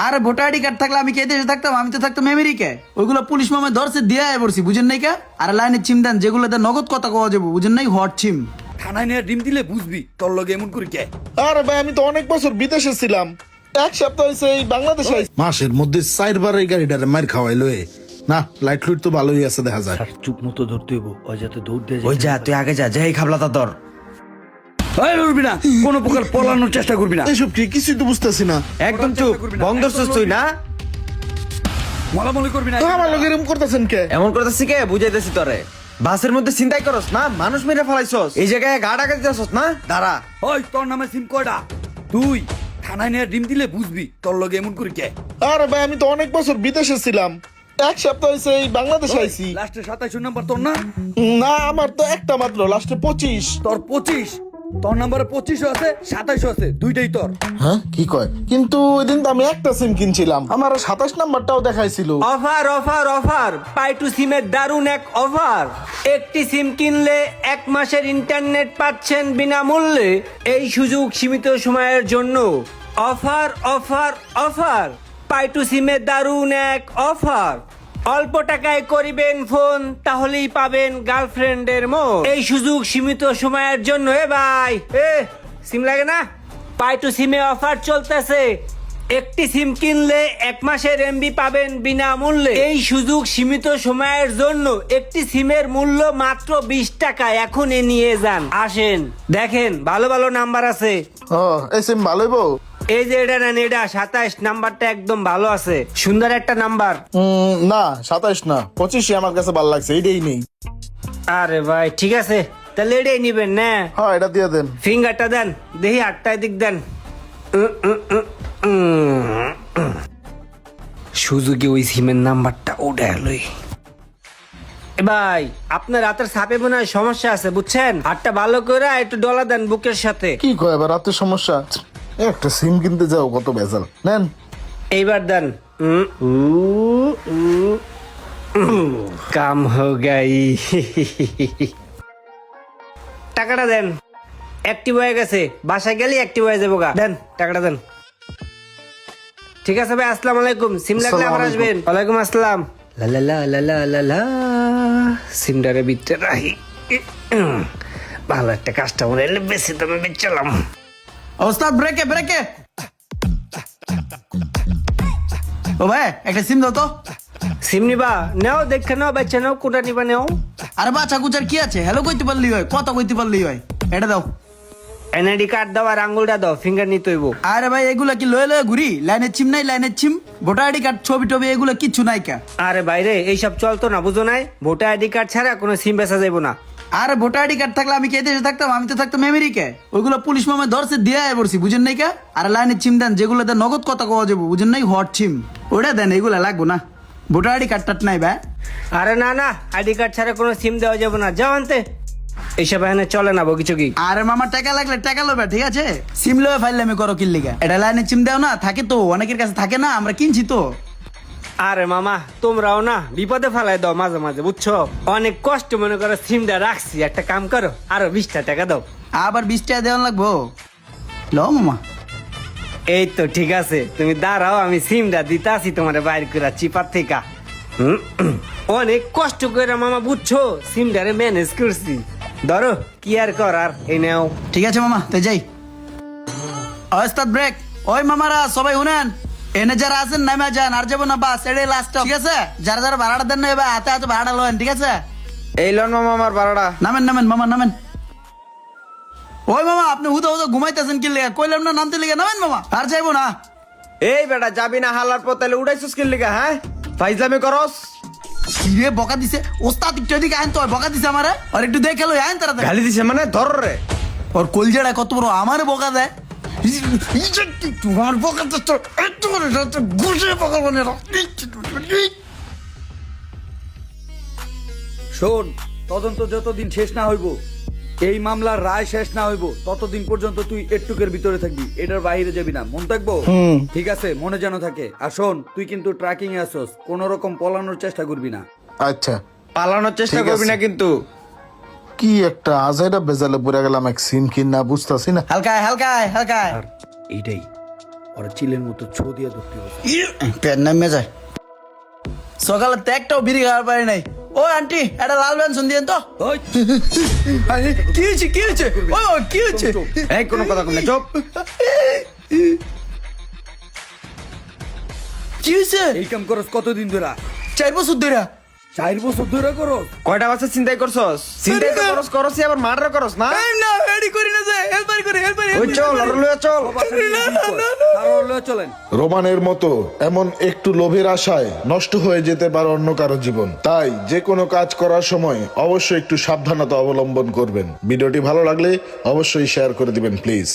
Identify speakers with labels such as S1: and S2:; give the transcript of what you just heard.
S1: আরে voter ID card থাকলে আমি কে দেশে থাকতাম? আমি তো থাকতাম আমেরিকায়। ওইগুলো পুলিশ মামা ধরছে দিয়ে পড়ছি, বুঝেন নাই কা? আর লাইনের চিম দেন যেগুলোতে নগদ কথা কওয়া যাবো, বুঝেন নাই? হট চিম
S2: থানায় নিয়ে ডিম দিলে বুঝবি তোর লগে এমন করি কে।
S3: আরে ভাই আমি তো অনেক বছর বিদেশে ছিলাম, এক সপ্তাহ হয়েছে এই বাংলাদেশে আইছি।
S4: মাসের মধ্যে 4 বার এই গাড়িটারে মার খাওয়াইলো না। লাইট লুইট তো ভালোই আছে দেখা যায়।
S2: চুপ মতো ধরতে হইব, ওই যাতে দৌড় দিয়ে
S5: ওই যা তুই আগে যা, যাই খাবলাতা তোর।
S2: উঠবি না, কোনো প্রকার পলানোর চেষ্টা করবি না।
S4: এসব কি কিছুই তো বুঝতেছি না।
S5: একদম চুপ, বন্ধ করছিস তুই না?
S2: মলামলি করবি না।
S3: তো আমার লোক এরকম করতেছেন কে?
S5: এমন করতেছি কে বুঝাইতেছি তোরে। বাসের মধ্যে চিন্তাই করস না, মানুষ মেরে ফেলাইছস, এই জায়গায় গা ডাকা দিতেছস না। দাঁড়া,
S2: ওই তোর নামে সিম কয়টা? তুই থানায় নিয়ে ডিম দিলে বুঝবি তোর লগে এমন করি কে।
S3: আরে ভাই আমি তো অনেক বছর বিদেশে ছিলাম, এক সপ্তাহ হয়েছে এই বাংলাদেশে আইছি।
S2: লাস্টে 27 নাম্বার তোর না?
S3: না আমার তো একটা মাত্র, লাস্টে 25।
S2: তোর 25, তোর নাম্বারে 25 আছে, 27 আছে, দুইটাই তোর।
S3: হ্যাঁ কি কয়? কিন্তু ওই দিন তো আমি একটা সিম কিনছিলাম, আমার 27 নাম্বারটাও দেখাইছিল।
S5: অফার অফার অফার, পাই টু সিমের দারুণ এক অফার। একটি সিম কিনলে 1 মাসের ইন্টারনেট পাচ্ছেন বিনামূল্যে। এই সুযোগ সীমিত সময়ের জন্য। অফার অফার অফার, পাই টু সিমের দারুণ এক অফার। অল্প টাকায় করিবেন ফোন, তাহলেই পাবেন গার্লফ্রেন্ডের মন। এই সুযোগ সীমিত সময়ের জন্য। এ ভাই, সিম লাগে না? পাই টু সিমে অফার চলতেছে। একটি সিম কিনলে 1 মাসের এমবি পাবেন বিনামূল্যে। এই সুযোগ সীমিত সময়ের জন্য। একটি সিমের মূল্য মাত্র 20 টাকা। এখনই নিয়ে যান। আসেন দেখেন, ভালো ভালো নাম্বার আছে।
S3: ও এই সিম ভালোই বউ।
S5: এই যে এটা নেন, এটা 27 নাম্বারটা একদম ভালো আছে, সুন্দর একটা নাম্বার।
S3: না 27 না, 25 আমার কাছে ভালো লাগছে, এইটাই নেই।
S5: আরে ভাই ঠিক আছে, তাহলে এটাই নিবেন না?
S3: হ্যাঁ এটা দিয়ে দেন।
S5: ফিঙ্গারটা দেন দেখি, 8টায় দিক দেন। সুযোগে ওই সিমের নাম্বারটা ওটা এলোই। ভাই আপনার রাতের সাপে মনে হয় সমস্যা আছে, বুঝছেন? হাতটা ভালো করে একটু ডলা দেন বুকের সাথে।
S3: কি কয় এবার রাতে সমস্যা? একটা সিম কিনতে যাও কত বেজাল। নেন
S5: এইবার দেন। কাম হো গাই। টাকাটা দেন। অ্যাক্টিভ হয়ে গেছে, বাসায় গেলে অ্যাক্টিভ হয়ে যাবো গা। দেন টাকাটা দেন। ঠিক আছে ভাই, আসসালামু আলাইকুম। সিম লাগলে আবার আসবেন। ওয়ালাইকুম আসসালাম। লা লা লা লা লা লা লা। সিমটারে ভিতরে রাখি। ভালো একটা কাস্টমার এলে বেশি দামে বেচলাম।
S1: ওস্তাদ ব্রেকে ব্রেকে। ও ভাই একটা সিম দাও তো।
S5: সিম নিবা? নেও, দেখে নাও, বাচ্চা নাও, কোনটা নিবা নেও।
S1: আরে বাচ্চা কুচার কি আছে? হ্যালো কইতে পারলি হয়, কথা কইতে পারলি হয়। এটা দাও।
S5: এনআইডি কার্ড দাও আর আঙ্গুলটা দাও, ফিঙ্গার নিতে হইব।
S1: আরে ভাই এগুলা কি লয়ে লয়ে ঘুরি? লাইনের চিম নাই, লাইনের চিম, ভোটার আইডি কার্ড, ছবি টবি এগুলো কিচ্ছু নাই কা?
S5: আরে বাইরে এইসব চলতো না, বুঝো নাই? ভোটার আইডি কার্ড ছাড়া কোনো সিম বেচা যাইব না।
S1: আরে ভোটার আইডি কার্ড থাকলে আমি কে দেশে থাকতাম? আমি তো থাকতাম আমেরিকায়। ওইগুলো পুলিশ মামা ধরছে দিয়ে পড়ছি, বুঝেন নাই কা? আর লাইনের চিম দেন যেগুলোতে নগদ কথা কওয়া যাবো, বুঝেন নাই? হট চিম ওটা দেন, এগুলা লাগবো না। ভোটার আইডি কার্ড টাট নাই ভাই।
S5: আরে না না, আইডি কার্ড ছাড়া কোনো সিম দেওয়া যাবে না, যাও আনতে। এইসব এখানে চলে না বকিচকি।
S1: আরে মামা টাকা লাগলে টাকা লবে, ঠিক আছে? সিম লয়ে ফাইলে আমি করো কিল্লিগা? এটা লাইনের চিম দেও না, থাকে তো অনেকের কাছে থাকে না, আমরা কিনছি তো।
S5: আরে মামা তোমরাও না বিপদে ফেলাই দাও মাঝে মাঝে, বুঝছো? অনেক কষ্ট মনে করো সিমটা রাখছি, একটা কাম করো, আরো 20টা টাকা দাও।
S1: আবার 20 টাকা দেওয়া লাগবো? ল মামা।
S5: এই তো ঠিক আছে, তুমি দাঁড়াও, আমি সিমটা দিতে আসি তোমার বাইর করে চিপার থেকে। অনেক কষ্ট করে মামা, বুঝছো? সিমটারে ম্যানেজ করছি, ধরো কি আর করার। এই নাও।
S1: ঠিক আছে মামা, তো যাই। ওস্তাদ ব্রেক। ওই মামারা সবাই শুনেন, এনে যারা আছেন নামে যান, আর যাবো না, বাস এটাই লাস্ট, ঠিক আছে? যারা যারা ভাড়াটা দেন না এবার হাতে হাতে ভাড়া লয়েন, ঠিক আছে?
S5: এই লন মামা আমার ভাড়াটা।
S1: নামেন নামেন মামা নামেন। ওই মামা আপনি হুদা হুদা ঘুমাইতেছেন কি লেগে? কইলাম না নামতে লেগে, নামেন মামা, আর যাইবো না।
S5: এই বেটা যাবি না হালার পর, তাহলে উড়াইছিস কি লিগা? হ্যাঁ ফাইজলামি করস?
S1: কিরে বকা দিছে? ওস্তাদ একটু এদিকে আইন তো, বকা দিছে আমারে। আর একটু দেখে লো, আইন তাড়াতাড়ি।
S5: গালি দিছে মানে ধর রে।
S1: ওর কলজেড়া কত বড়, আমারে বকা দেয়। তোমার বকা তো একটু করে ঘুষে বকা বলে।
S2: শোন, তদন্ত যতদিন শেষ না হইব, এই মামলার রায় শেষ না হইব, ততদিন পর্যন্ত তুই এটুকের ভিতরে থাকবি, এটার বাইরে যাবি না, মন থাকবো? ঠিক আছে, মনে যেন থাকে। আর শোন, তুই কিন্তু ট্র্যাকিং এ আসস, কোন রকম পলানোর চেষ্টা করবি না।
S3: আচ্ছা
S5: পালানোর চেষ্টা
S3: ঠিক
S5: করবি
S3: আছে।
S5: না কিন্তু।
S3: কি একটা আজাইরা বেজালে পড়ে গেলাম, এক সিম কিন না বুঝতাছি না।
S1: হালকায় হালকায় হালকায়।
S2: আর এইটাই ওরা চিলের মতো ছো দিয়ে ধরতে হবে।
S1: পেন নামে যায় সকালে তো একটাও বিড়ি খাওয়ার পারি নাই। ও আন্টি একটা লাল বেনসন দিয়েন তো।
S2: ওই,
S1: আরে, কি হয়েছে কি হয়েছে ও কি হয়েছে?
S2: এই কোনো কথা কম না, চুপ।
S1: কি হয়েছে?
S2: এই কাম করস কতদিন ধরে?
S1: 4 বছর ধরে।
S2: 4 বছর ধরে করস?
S6: কয়টা বছর চিন্তাই করছস? চিন্তাই তো করস করস আবার মার্ডার করস না?
S1: এই না এডি করি না যে হেল্পার করে
S6: ওই চল আর লয়ে চল।
S2: চলেন।
S3: রোমানের মতো এমন একটু লোভের আশায় নষ্ট হয়ে যেতে পারে অন্য কারো জীবন। তাই যে কোনো কাজ করার সময় অবশ্যই একটু সাবধানতা অবলম্বন করবেন। ভিডিওটি ভালো লাগলে অবশ্যই শেয়ার করে দিবেন প্লিজ।